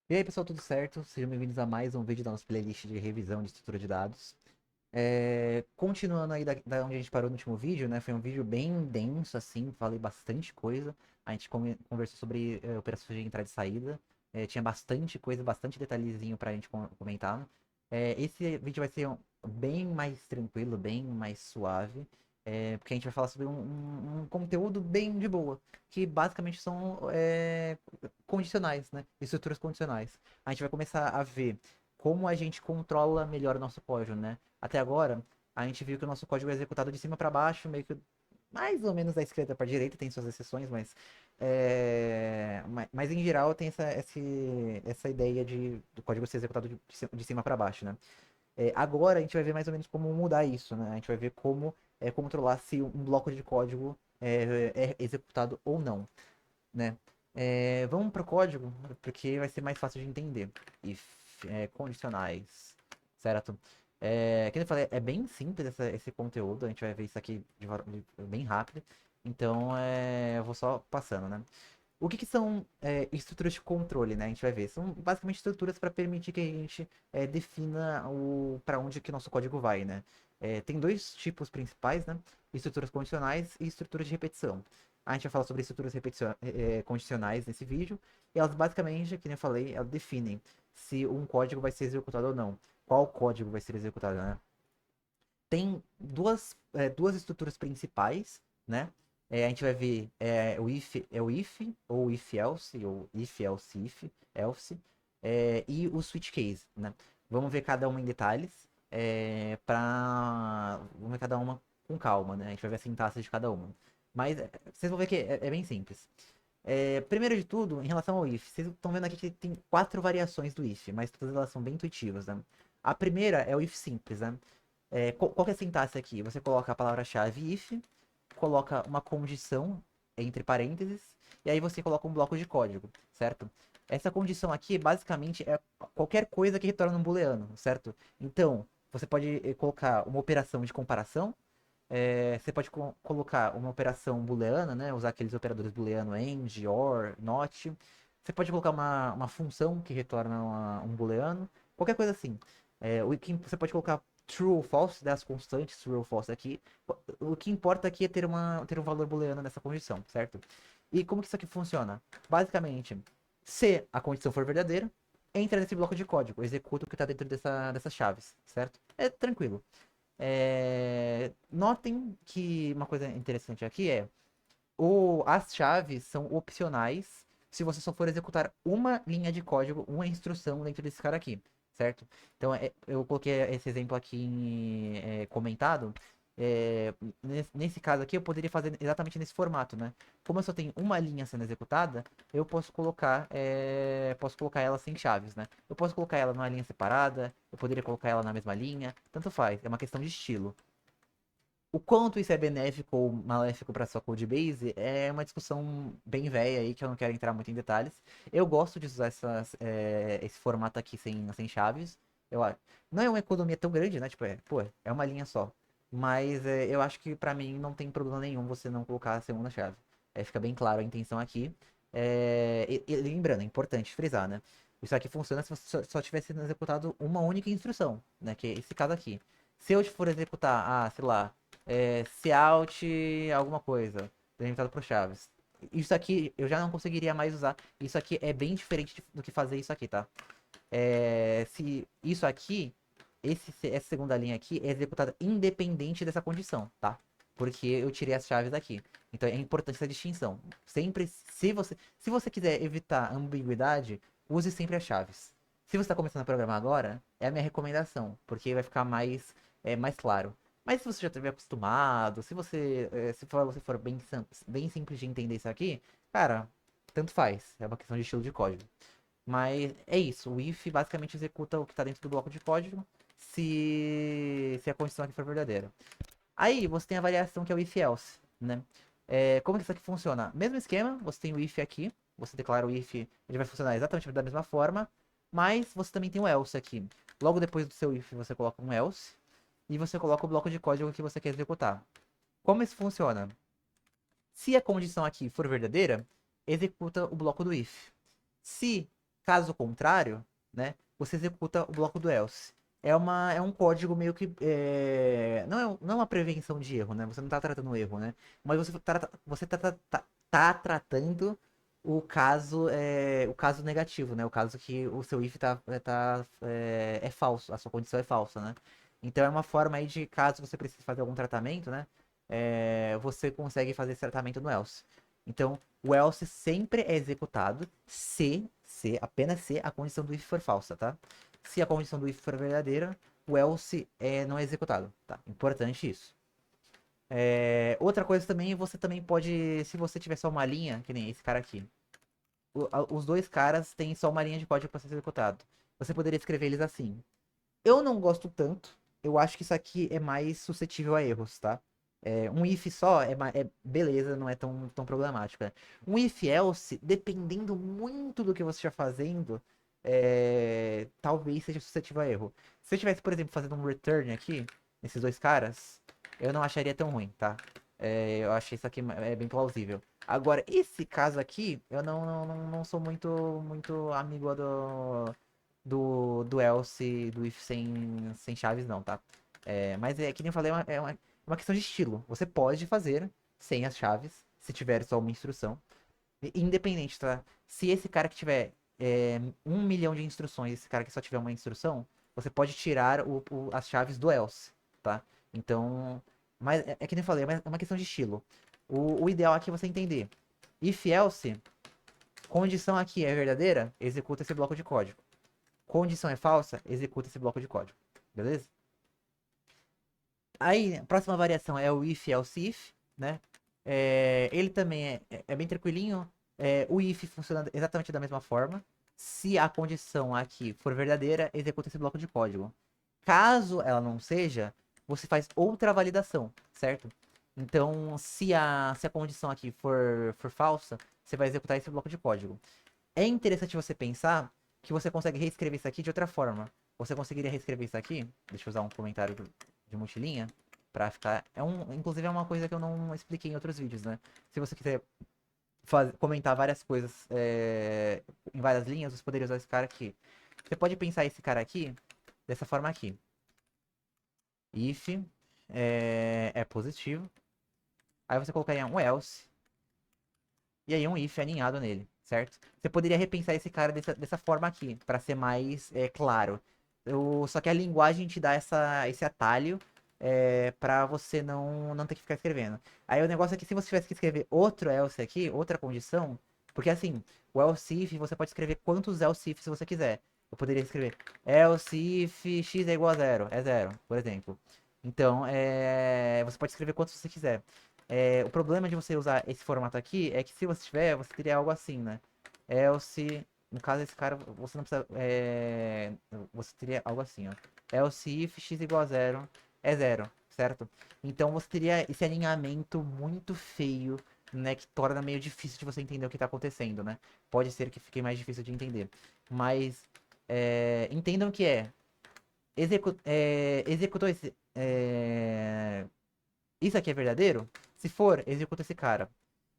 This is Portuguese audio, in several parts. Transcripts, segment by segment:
E aí, pessoal, tudo certo? Sejam bem-vindos a mais um vídeo da nossa playlist de revisão de estrutura de dados. Continuando aí da onde a gente parou no último vídeo, né? Foi um vídeo bem denso, assim, falei bastante coisa. A gente conversou sobre operações de entrada e saída. Tinha bastante coisa, bastante detalhezinho pra gente comentar. Esse vídeo vai ser bem mais tranquilo, bem mais suave. Porque a gente vai falar sobre um conteúdo bem de boa, que basicamente são condicionais, né? Estruturas condicionais. A gente vai começar a ver como a gente controla melhor o nosso código, né? Até agora, a gente viu que o nosso código é executado de cima para baixo, meio que mais ou menos da esquerda para direita, tem suas exceções, mas em geral tem essa ideia do código ser executado de cima para baixo, né? Agora a gente vai ver mais ou menos como mudar isso, né? A gente vai ver como controlar se um bloco de código é executado ou não, né? Vamos para o código, porque vai ser mais fácil de entender. If, condicionais, certo? Como eu falei, é bem simples esse conteúdo, a gente vai ver isso aqui bem rápido. Então, eu vou só passando, né? O que são estruturas de controle, né? A gente vai ver. São basicamente estruturas para permitir que a gente defina para onde que nosso código vai, né? Tem dois tipos principais, né? Estruturas condicionais e estruturas de repetição. A gente vai falar sobre estruturas condicionais nesse vídeo. E elas basicamente, que nem eu falei, elas definem se um código vai ser executado ou não. Qual código vai ser executado, né? Tem duas estruturas principais, né? A gente vai ver o if, ou if else, ou if else if, else, e o switch case, né? Vamos ver cada uma em detalhes, vamos ver cada uma com calma, né? A gente vai ver a sintaxe de cada uma. Mas vocês vão ver que é bem simples. Primeiro de tudo, em relação ao if, vocês estão vendo aqui que tem quatro variações do if, mas todas elas são bem intuitivas, né? A primeira é o if simples, né? Qual que é a sintaxe aqui? Você coloca a palavra-chave if, coloca uma condição entre parênteses, e aí você coloca um bloco de código, certo? Essa condição aqui, basicamente, é qualquer coisa que retorna um booleano, certo? Então, você pode colocar uma operação de comparação, você pode colocar uma operação booleana, né? Usar aqueles operadores booleano AND, OR, NOT. Você pode colocar uma função que retorna um booleano, qualquer coisa assim. Você pode colocar true ou false, das constantes true ou false aqui. O que importa aqui é ter um valor booleano nessa condição, certo? E como que isso aqui funciona? Basicamente, se a condição for verdadeira, entra nesse bloco de código, executa o que está dentro dessas chaves, certo? É tranquilo. Notem que uma coisa interessante aqui as chaves são opcionais se você só for executar uma linha de código, uma instrução dentro desse cara aqui, certo? Então eu coloquei esse exemplo aqui comentado. Nesse caso aqui eu poderia fazer exatamente nesse formato, né? Como eu só tenho uma linha sendo executada, eu posso colocar ela sem chaves, né? Eu posso colocar ela numa linha separada, eu poderia colocar ela na mesma linha, tanto faz, é uma questão de estilo. O quanto isso é benéfico ou maléfico para sua codebase é uma discussão bem velha aí que eu não quero entrar muito em detalhes. Eu gosto de usar esse formato aqui sem chaves. Não é uma economia tão grande, né? Tipo, pô, é uma linha só. Mas eu acho que para mim não tem problema nenhum você não colocar a segunda chave. Fica bem claro a intenção aqui. E lembrando, é importante frisar, né? Isso aqui funciona se você só tivesse executado uma única instrução, né? Que é esse caso aqui. Se eu for executar, sei lá, Cout alguma coisa, delimitado por chaves. Isso aqui eu já não conseguiria mais usar. Isso aqui é bem diferente do que fazer isso aqui, tá? Se isso aqui, essa segunda linha aqui é executada independente dessa condição, tá? Porque eu tirei as chaves daqui. Então é importante essa distinção. Sempre, se você quiser evitar ambiguidade, use sempre as chaves. Se você está começando a programar agora, é a minha recomendação, porque vai ficar mais claro. Mas se você já estiver acostumado, se você for bem simples de entender isso aqui, cara, tanto faz. É uma questão de estilo de código. Mas é isso. O if basicamente executa o que está dentro do bloco de código se a condição aqui for verdadeira. Aí você tem a variação que é o if else, né? Como que isso aqui funciona? Mesmo esquema, você tem o if aqui, você declara o if, ele vai funcionar exatamente da mesma forma, mas você também tem o else aqui. Logo depois do seu if você coloca um else e você coloca o bloco de código que você quer executar. Como isso funciona? Se a condição aqui for verdadeira, executa o bloco do if. Se Caso contrário, né, você executa o bloco do else. É um código meio que. Não é uma prevenção de erro, né? Você não está tratando o erro, né? Mas tá tratando o caso negativo, né? O caso que o seu if é falso, a sua condição é falsa, né? Então é uma forma aí de, caso você precise fazer algum tratamento, né? Você consegue fazer esse tratamento no else. Então, o else sempre é executado apenas se a condição do if for falsa, tá? Se a condição do if for verdadeira, o else não é executado, tá? Importante isso. Outra coisa também, você também pode, se você tiver só uma linha, que nem esse cara aqui, os dois caras têm só uma linha de código para ser executado. Você poderia escrever eles assim. Eu não gosto tanto. Eu acho que isso aqui é mais suscetível a erros, tá? Um if só beleza, não é tão problemático. Né? Um if else, dependendo muito do que você estiver fazendo, talvez seja suscetível a erro. Se eu estivesse, por exemplo, fazendo um return aqui, nesses dois caras, eu não acharia tão ruim, tá? Eu achei isso aqui bem plausível. Agora, esse caso aqui, eu não sou muito amigo do else, do if sem chaves, não, tá? Mas que nem eu falei, é uma questão de estilo. Você pode fazer sem as chaves, se tiver só uma instrução. Independente, tá? Se esse cara que tiver 1 milhão de instruções, esse cara que só tiver uma instrução, você pode tirar as chaves do else, tá? Então, mas que nem eu falei, é uma questão de estilo. O ideal aqui é você entender. If else, condição aqui é verdadeira, executa esse bloco de código. Condição é falsa, executa esse bloco de código. Beleza? Aí, a próxima variação é o if else if, né? Ele também é bem tranquilinho. O if funciona exatamente da mesma forma. Se a condição aqui for verdadeira, executa esse bloco de código. Caso ela não seja, você faz outra validação, certo? Então, se a condição aqui for falsa, você vai executar esse bloco de código. É interessante você pensar que você consegue reescrever isso aqui de outra forma. Você conseguiria reescrever isso aqui? Deixa eu usar um comentário de multilinha para ficar. Inclusive é uma coisa que eu não expliquei em outros vídeos, né? Se você quiser comentar várias coisas em várias linhas, você poderia usar esse cara aqui. Você pode pensar esse cara aqui dessa forma aqui. If é positivo. Aí você colocaria um else. E aí um if aninhado nele, certo? Você poderia repensar esse cara dessa forma aqui, para ser mais claro. Só que a linguagem te dá esse atalho para você não ter que ficar escrevendo. Aí o negócio é que se você tivesse que escrever outro else aqui, outra condição, porque assim, o else if você pode escrever quantos else ifs você quiser. Eu poderia escrever else if x é igual a zero, é zero, por exemplo. Então, você pode escrever quantos você quiser. O problema de você usar esse formato aqui é que se você tiver, você teria algo assim, né? Else, no caso esse cara, você não precisa, você teria algo assim, ó. Else if x igual a zero é zero, certo? Então você teria esse alinhamento muito feio, né? Que torna meio difícil de você entender o que tá acontecendo, né? Pode ser que fique mais difícil de entender. Mas entendam que executou isso aqui é verdadeiro? Se for, executa esse cara.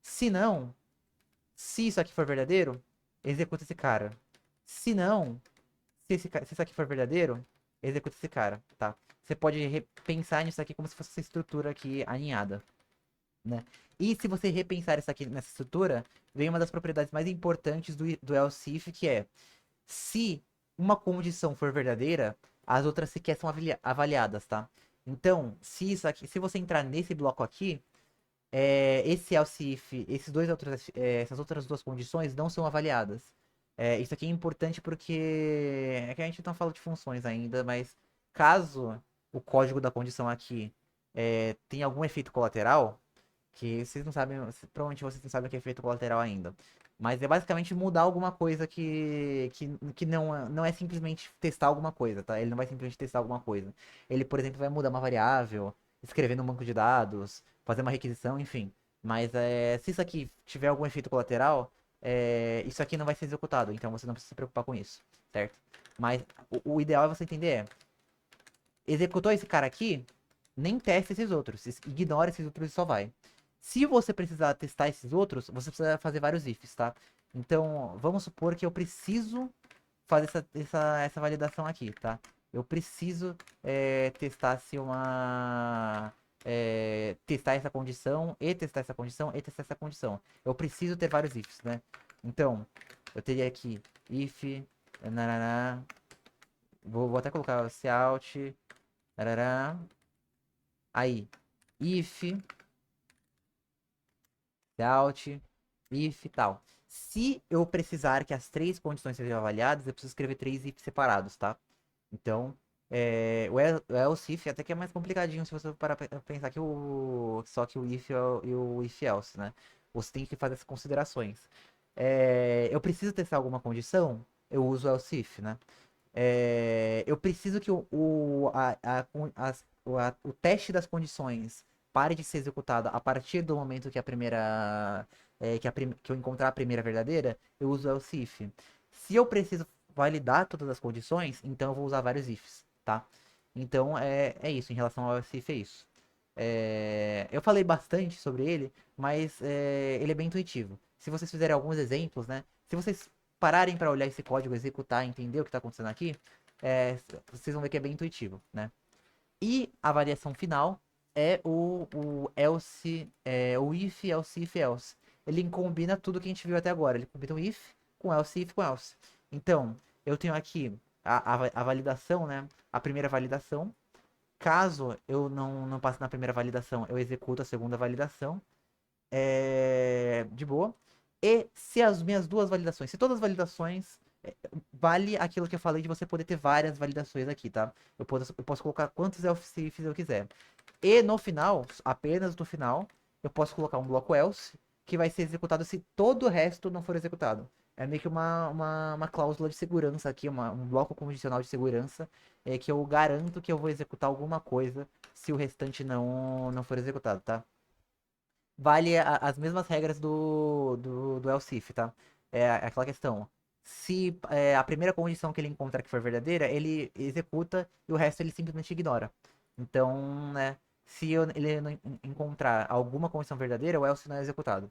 Se não, se isso aqui for verdadeiro, executa esse cara. Se não, se isso aqui for verdadeiro, executa esse cara, tá? Você pode repensar nisso aqui como se fosse essa estrutura aqui alinhada, né? E se você repensar isso aqui nessa estrutura, vem uma das propriedades mais importantes do else if, que é se uma condição for verdadeira, as outras sequer são avaliadas, tá? Então, se você entrar nesse bloco aqui, esse else if, essas outras duas condições não são avaliadas. Isso aqui é importante porque é que a gente não fala de funções ainda, mas caso o código da condição aqui tenha algum efeito colateral, que vocês não sabem, provavelmente vocês não sabem o que é efeito colateral ainda. Mas é basicamente mudar alguma coisa que não é simplesmente testar alguma coisa, tá? Ele não vai simplesmente testar alguma coisa. Ele, por exemplo, vai mudar uma variável, escrever no banco de dados, fazer uma requisição, enfim. Mas se isso aqui tiver algum efeito colateral, isso aqui não vai ser executado, então você não precisa se preocupar com isso, certo? Mas o ideal é você entender executou esse cara aqui, nem teste esses outros, ignora esses outros e só vai. Se você precisar testar esses outros, você precisa fazer vários ifs, tá? Então, vamos supor que eu preciso fazer essa validação aqui, tá? Eu preciso testar se uma. Testar essa condição, e testar essa condição, e testar essa condição. Eu preciso ter vários ifs, né? Então, eu teria aqui if, nananá, vou até colocar o cout, tarará, aí, if, out, if tal. Se eu precisar que as três condições sejam avaliadas, eu preciso escrever três ifs separados, tá? Então, o else if até que é mais complicadinho se você parar pra pensar que só que o if e o if else, né? Você tem que fazer essas considerações. Eu preciso testar alguma condição, eu uso o else if, né? Eu preciso que o teste das condições pare de ser executado a partir do momento que a primeira que eu encontrar a primeira verdadeira, eu uso o else if. Se eu preciso validar todas as condições, então eu vou usar vários ifs, tá? Então é isso, em relação ao else if é isso. Eu falei bastante sobre ele, mas ele é bem intuitivo. Se vocês fizerem alguns exemplos, né? Se vocês pararem para olhar esse código, executar, entender o que está acontecendo aqui, vocês vão ver que é bem intuitivo, né? E a variação final é o else, o if, else. Ele combina tudo que a gente viu até agora. Ele combina o if com else. Então, eu tenho aqui a validação, né? A primeira validação. Caso eu não passe na primeira validação, eu executo a segunda validação. De boa. E se as minhas duas validações, se todas as validações vale aquilo que eu falei de você poder ter várias validações aqui, tá? Eu posso colocar quantos else ifs eu quiser. E no final, apenas no final, eu posso colocar um bloco else que vai ser executado se todo o resto não for executado. É meio que uma cláusula de segurança aqui, um bloco condicional de segurança, que eu garanto que eu vou executar alguma coisa se o restante não for executado, tá? Vale as mesmas regras do else if, tá? Aquela questão. Se a primeira condição que ele encontrar que for verdadeira, ele executa e o resto ele simplesmente ignora. Então, né? Se ele não encontrar alguma condição verdadeira, o else não é executado.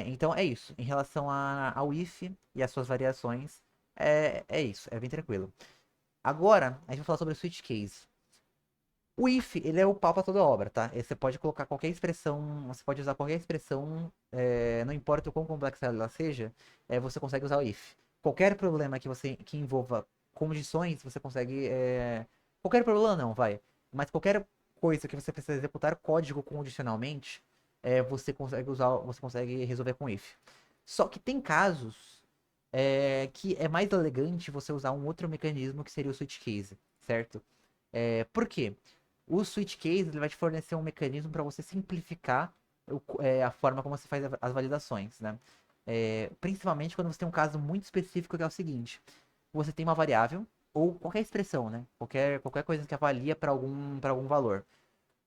Então é isso. Em relação ao if e as suas variações, é isso. É bem tranquilo. Agora, a gente vai falar sobre o switch case. O if, ele é o pau pra toda obra, tá? Você pode colocar qualquer expressão, você pode usar qualquer expressão, não importa o quão complexa ela seja, você consegue usar o if. Qualquer problema que envolva condições, você consegue. Qualquer problema não, vai. Mas qualquer coisa que você precisa executar código condicionalmente, você consegue resolver com if. Só que tem casos que é mais elegante você usar um outro mecanismo que seria o switch case, certo? Por quê? O switch case ele vai te fornecer um mecanismo para você simplificar a forma como você faz as validações, né? Principalmente quando você tem um caso muito específico que é o seguinte: você tem uma variável ou qualquer expressão, né? Qualquer coisa que avalia para algum valor.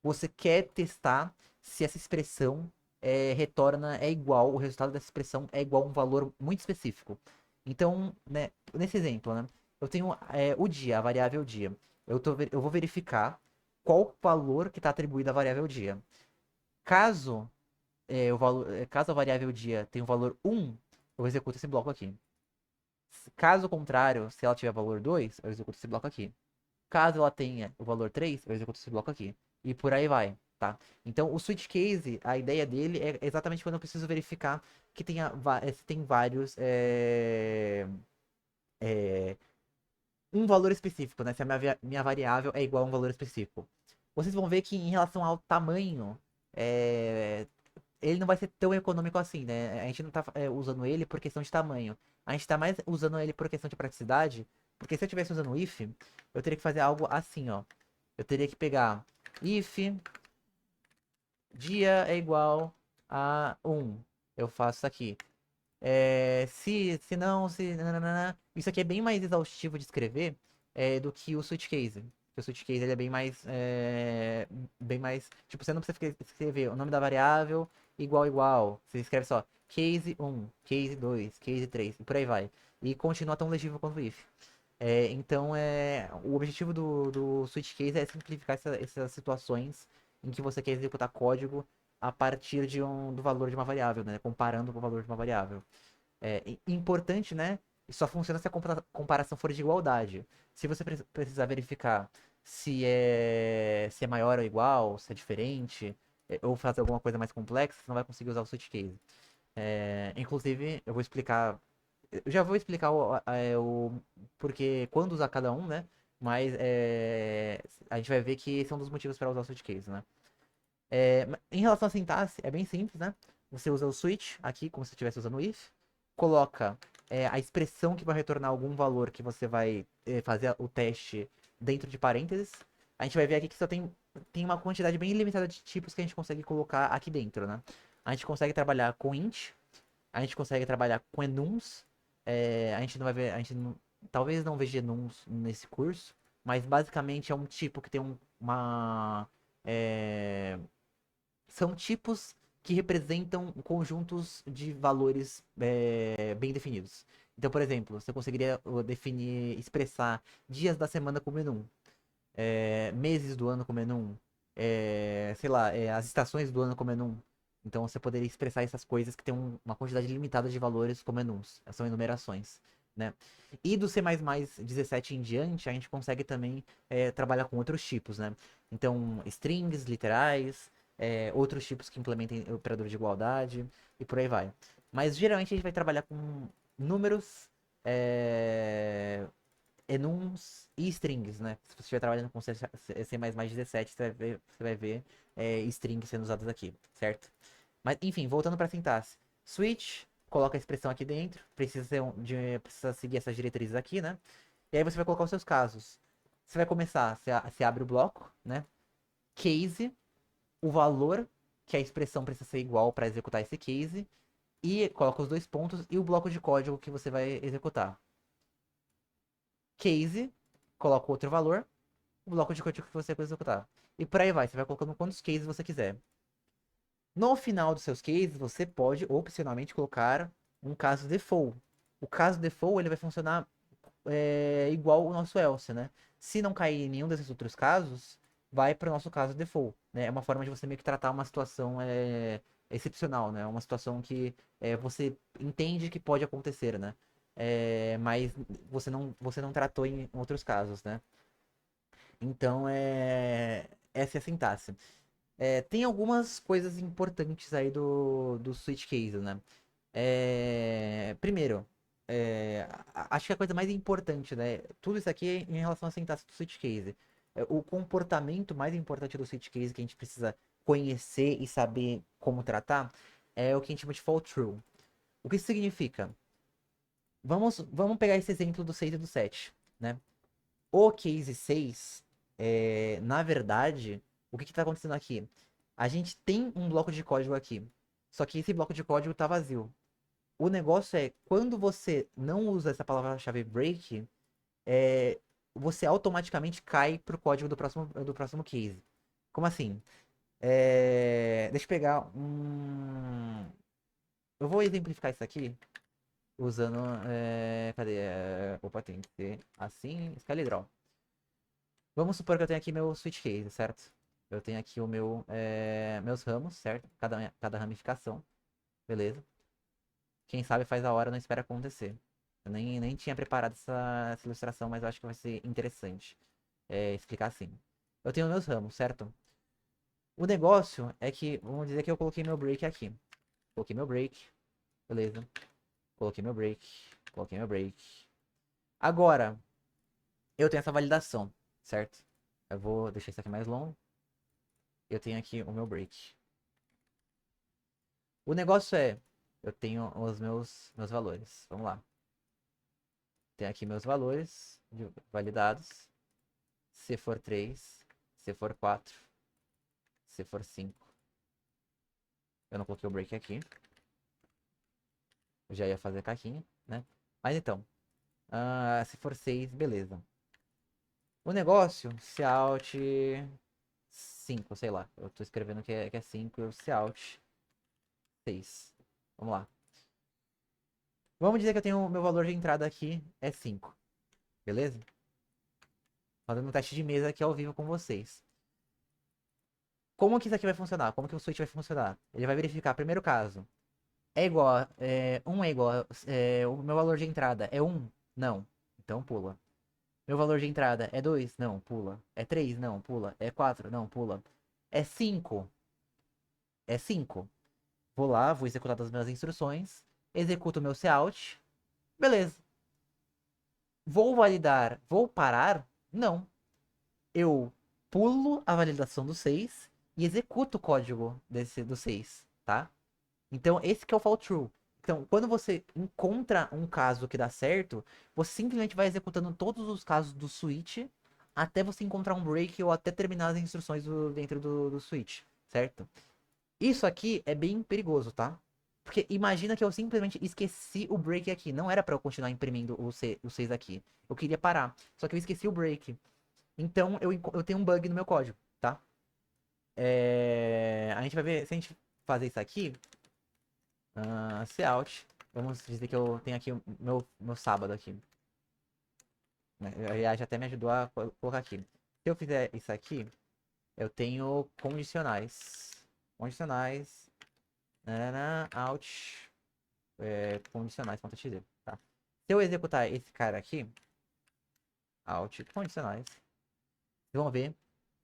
Você quer testar se essa expressão retorna é igual, o resultado dessa expressão é igual a um valor muito específico. Então, né, nesse exemplo, né, eu tenho o dia, a variável dia. Eu vou verificar qual valor que está atribuído à variável dia. Caso, caso a variável dia tenha o valor 1, eu executo esse bloco aqui. Caso contrário, se ela tiver valor 2, eu executo esse bloco aqui. Caso ela tenha o valor 3, eu executo esse bloco aqui. E por aí vai, tá? Então, o switch case, a ideia dele é exatamente quando eu preciso verificar que se tem vários. Um valor específico, né? Se a minha variável é igual a um valor específico. Vocês vão ver que em relação ao tamanho, é, ele não vai ser tão econômico assim, né? A gente não tá usando ele por questão de tamanho. A gente tá mais usando ele por questão de praticidade. Porque se eu estivesse usando o if, eu teria que fazer algo assim, ó. Eu teria que pegar if dia é igual a 1. Eu faço isso aqui. Se não, se. Nananana. Isso aqui é bem mais exaustivo de escrever do que o switch case. O switch case ele é bem mais. Tipo, você não precisa escrever o nome da variável igual. Você escreve só case 1, case 2, case 3 e por aí vai. E continua tão legível quanto o if. Então, o objetivo do switch case é simplificar essas situações em que você quer executar código a partir do valor de uma variável, né? Comparando com o valor de uma variável. Importante, né? e só funciona se a comparação for de igualdade. Se você precisar verificar se é maior ou igual, se é diferente, ou fazer alguma coisa mais complexa, você não vai conseguir usar o switch case. Inclusive, eu vou explicar. Eu já vou explicar o porque quando usar cada um, né? Mas a gente vai ver que esse é um dos motivos para usar o switch case, né? Em relação à sintaxe, é bem simples, né? Você usa o switch aqui, como se estivesse usando o if, coloca a expressão que vai retornar algum valor que você vai fazer o teste dentro de parênteses. A gente vai ver aqui que só tem uma quantidade bem limitada de tipos que a gente consegue colocar aqui dentro, né? A gente consegue trabalhar com int, a gente consegue trabalhar com enums, a gente não vai ver, a gente não, talvez não veja enums nesse curso, mas basicamente é um tipo que tem uma é, são tipos que representam conjuntos de valores bem definidos. Então, por exemplo, você conseguiria definir, expressar dias da semana como enum, meses do ano como enum, sei lá, as estações do ano como enum. Então, você poderia expressar essas coisas que tem uma quantidade limitada de valores como enums, são enumerações. Né? E do C++ 17 em diante, a gente consegue também trabalhar com outros tipos, né? Então, strings, literais, outros tipos que implementem operador de igualdade e por aí vai. Mas geralmente a gente vai trabalhar com números, enums e strings, né? Se você estiver trabalhando com C++ 17, você vai ver strings sendo usadas aqui, certo? Mas enfim, voltando para a sintaxe. Switch, coloca a expressão aqui dentro, precisa seguir essas diretrizes aqui, né? E aí você vai colocar os seus casos. Você vai começar, você abre o bloco, né? Case, o valor que a expressão precisa ser igual para executar esse case, e coloca os dois pontos e o bloco de código que você vai executar. Case, coloca outro valor, o bloco de código que você vai executar. E por aí vai, você vai colocando quantos cases você quiser. No final dos seus cases, você pode opcionalmente colocar um caso default. O caso default ele vai funcionar igual o nosso else, né? Se não cair em nenhum desses outros casos, vai para o nosso caso default, né? É uma forma de você meio que tratar uma situação excepcional, né? Uma situação que você entende que pode acontecer, né? Mas você não tratou em outros casos, né? Então, essa é a sintaxe. Tem algumas coisas importantes aí do switch case, né? Primeiro, acho que a coisa mais importante, né? Tudo isso aqui é em relação à sintaxe do switch case. O comportamento mais importante do switch case que a gente precisa conhecer e saber como tratar é o que a gente chama de fall true. O que isso significa? Vamos pegar esse exemplo do 6 e do 7, né? O case 6, na verdade, o que está acontecendo aqui? A gente tem um bloco de código aqui, só que esse bloco de código está vazio. O negócio é, quando você não usa essa palavra-chave break, você automaticamente cai pro código do próximo case. Como assim? Deixa eu pegar um. Eu vou exemplificar isso aqui usando. Cadê? Opa, tem que ser assim. Scaledraw. Vamos supor que eu tenho aqui meu switch case, certo? Eu tenho aqui meus ramos, certo? Cada ramificação, beleza? Quem sabe faz a hora, não espera acontecer. Eu nem tinha preparado essa ilustração, mas eu acho que vai ser interessante explicar assim. Eu tenho meus ramos, certo? O negócio é que, vamos dizer que eu coloquei meu break aqui. Coloquei meu break, beleza? Coloquei meu break, coloquei meu break. Agora, eu tenho essa validação, certo? Eu vou deixar isso aqui mais longo. Eu tenho aqui o meu break. O negócio é, eu tenho os meus valores. Vamos lá. Tenho aqui meus valores validados. Se for 3, se for 4, se for 5. Eu não coloquei o break aqui. Eu já ia fazer caquinha, né? Mas então, se for 6, beleza. O negócio, se out 5, sei lá. Eu tô escrevendo que é 5, se out 6. Vamos lá. Vamos dizer que eu tenho meu valor de entrada aqui é 5. Beleza? Fazendo um teste de mesa aqui ao vivo com vocês. Como que isso aqui vai funcionar? Como que o switch vai funcionar? Ele vai verificar, primeiro caso, É igual, 1 é igual, o meu valor de entrada é 1? Não. Então pula. Meu valor de entrada é 2? Não, pula. É 3? Não, pula. É 4? Não, pula. É 5? É 5. Vou lá, vou executar as minhas instruções, executo o meu cout, beleza. Vou validar, vou parar? Não. Eu pulo a validação do 6 e executo o código do 6, tá? Então, esse que é o fall true. Então, quando você encontra um caso que dá certo, você simplesmente vai executando todos os casos do switch até você encontrar um break ou até terminar as instruções dentro do switch, certo? Isso aqui é bem perigoso, tá? Porque imagina que eu simplesmente esqueci o break aqui. Não era pra eu continuar imprimindo o 6 aqui. Eu queria parar. Só que eu esqueci o break. Então eu tenho um bug no meu código, tá? A gente vai ver, se a gente fazer isso aqui, cout, vamos dizer que eu tenho aqui o meu sábado aqui. A React até me ajudou a colocar aqui. Se eu fizer isso aqui, eu tenho condicionais. Condicionais, nanana, out, condicionais.exe, tá? Se eu executar esse cara aqui, out, condicionais, vocês vão ver.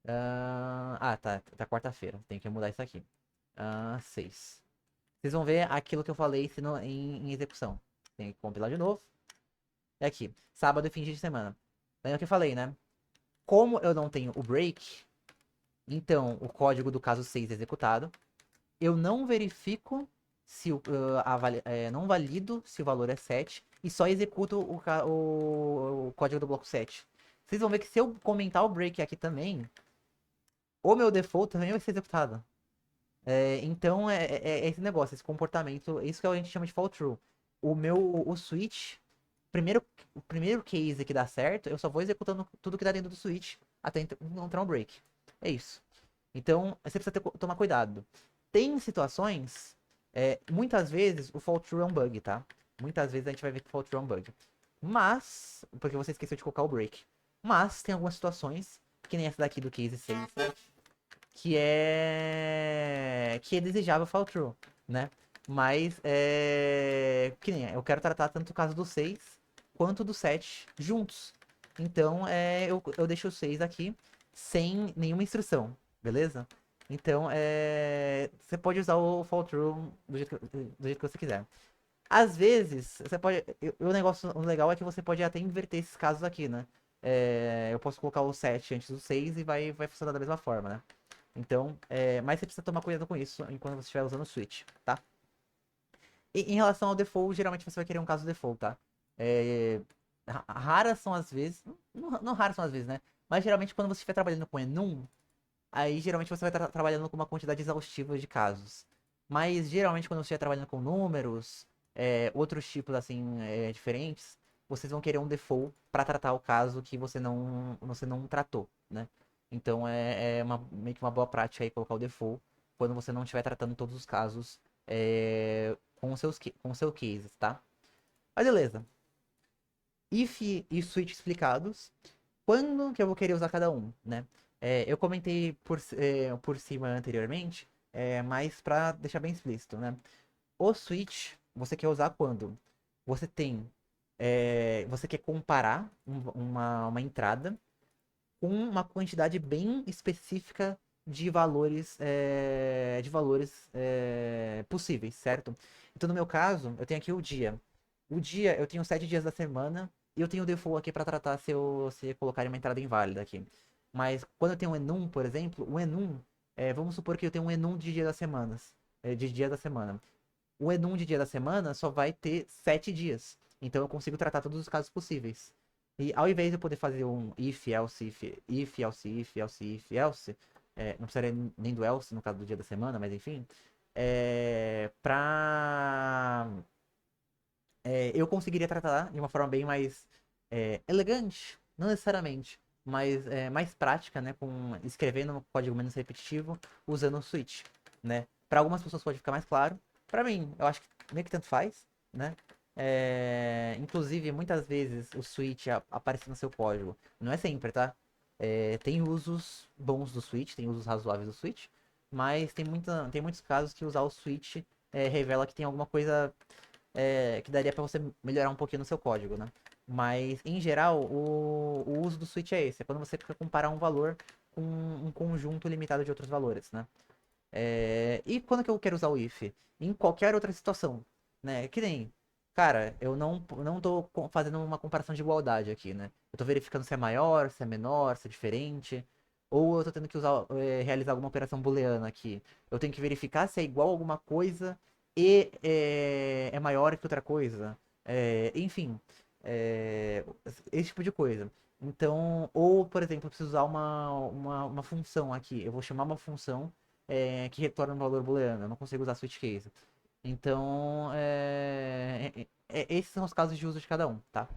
Tá quarta-feira. Tem que mudar isso aqui. 6. Vocês vão ver aquilo que eu falei em execução. Tem que compilar de novo. É aqui. Sábado e fim de semana. Lembra que eu falei, né? Como eu não tenho o break, então o código do caso 6 é executado. Eu não verifico se não valido se o valor é 7 e só executo o código do bloco 7. Vocês vão ver que se eu comentar o break aqui também, o meu default também vai ser executado. Então é esse negócio, esse comportamento, isso que a gente chama de fall true. O switch, o primeiro case que dá certo, eu só vou executando tudo que tá dentro do switch até encontrar um break. É isso. Então, você precisa tomar cuidado. Tem situações, muitas vezes o fall true é um bug, tá? Muitas vezes a gente vai ver que o fall true é um bug. Mas, porque você esqueceu de colocar o break. Mas tem algumas situações, que nem essa daqui do case 6, que é desejável fall true, né? Mas que nem eu quero tratar tanto o caso do 6 quanto do 7 juntos. Então eu deixo o 6 aqui sem nenhuma instrução, beleza? Então você pode usar o fall true do jeito que você quiser. Às vezes, você pode. O legal é que você pode até inverter esses casos aqui, né? Eu posso colocar o 7 antes do 6 e vai funcionar da mesma forma, né? Então, mas você precisa tomar cuidado com isso enquanto você estiver usando o Switch, tá? E em relação ao default, geralmente você vai querer um caso default, tá? É, raras são as vezes, não raras são as vezes, né? Mas geralmente quando você estiver trabalhando com enum, aí geralmente você vai estar trabalhando com uma quantidade exaustiva de casos. Mas geralmente quando você estiver trabalhando com números, outros tipos assim diferentes, vocês vão querer um default para tratar o caso que você não tratou, né? Então meio que uma boa prática aí colocar o default quando você não estiver tratando todos os casos com o seu cases, tá? Mas beleza. If e switch explicados. Quando que eu vou querer usar cada um, né? Eu comentei por cima anteriormente, mas para deixar bem explícito, né? O switch você quer usar quando você quer comparar uma entrada com uma quantidade bem específica de valores possíveis, certo? Então, no meu caso, eu tenho aqui o dia. O dia, eu tenho 7 dias da semana e eu tenho o default aqui para tratar se colocar uma entrada inválida aqui. Mas quando eu tenho um enum, por exemplo, o enum, vamos supor que eu tenho um enum de dia das semanas, de dia da semana. O enum de dia da semana só vai ter 7 dias. Então eu consigo tratar todos os casos possíveis. E ao invés de eu poder fazer um if, else, if, else, if, else, if, else, não precisaria nem do else no caso do dia da semana, mas enfim, eu conseguiria tratar de uma forma bem mais elegante, não necessariamente, mas mais prática, né, com escrevendo um código menos repetitivo, usando o switch, né? Para algumas pessoas pode ficar mais claro, para mim, eu acho que meio que tanto faz, né? Inclusive, muitas vezes o switch aparece no seu código, não é sempre, tá? Tem usos bons do switch, tem usos razoáveis do switch, mas tem muitos casos que usar o switch revela que tem alguma coisa que daria para você melhorar um pouquinho no seu código, né? Mas, em geral, o uso do switch é esse. É quando você quer comparar um valor com um conjunto limitado de outros valores, né? E quando que eu quero usar o if? Em qualquer outra situação, né? Que nem, cara, eu não tô fazendo uma comparação de igualdade aqui, né? Eu tô verificando se é maior, se é menor, se é diferente. Ou eu tô tendo que realizar alguma operação booleana aqui. Eu tenho que verificar se é igual a alguma coisa e é maior que outra coisa. Enfim, esse tipo de coisa. Então, ou, por exemplo, eu preciso usar uma função aqui. Eu vou chamar uma função que retorna um valor booleano. Eu não consigo usar switch case. Então, esses são os casos de uso de cada um, tá?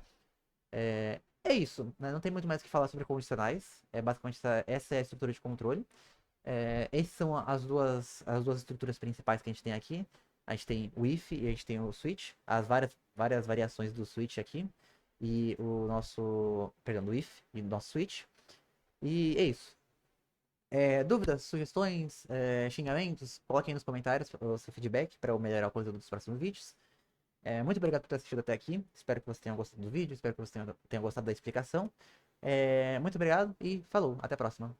É isso, né? Não tem muito mais o que falar sobre condicionais. Basicamente, essa é a estrutura de controle. Essas são as duas estruturas principais que a gente tem aqui. A gente tem o if e a gente tem o switch. As várias variações do switch aqui. E o nosso. Perdão, do if e do nosso switch. E é isso. Dúvidas, sugestões, xingamentos, coloquem nos comentários o seu feedback para eu melhorar o conteúdo dos próximos vídeos. Muito obrigado por ter assistido até aqui. Espero que você tenha gostado do vídeo, espero que você tenha gostado da explicação. Muito obrigado e falou, até a próxima.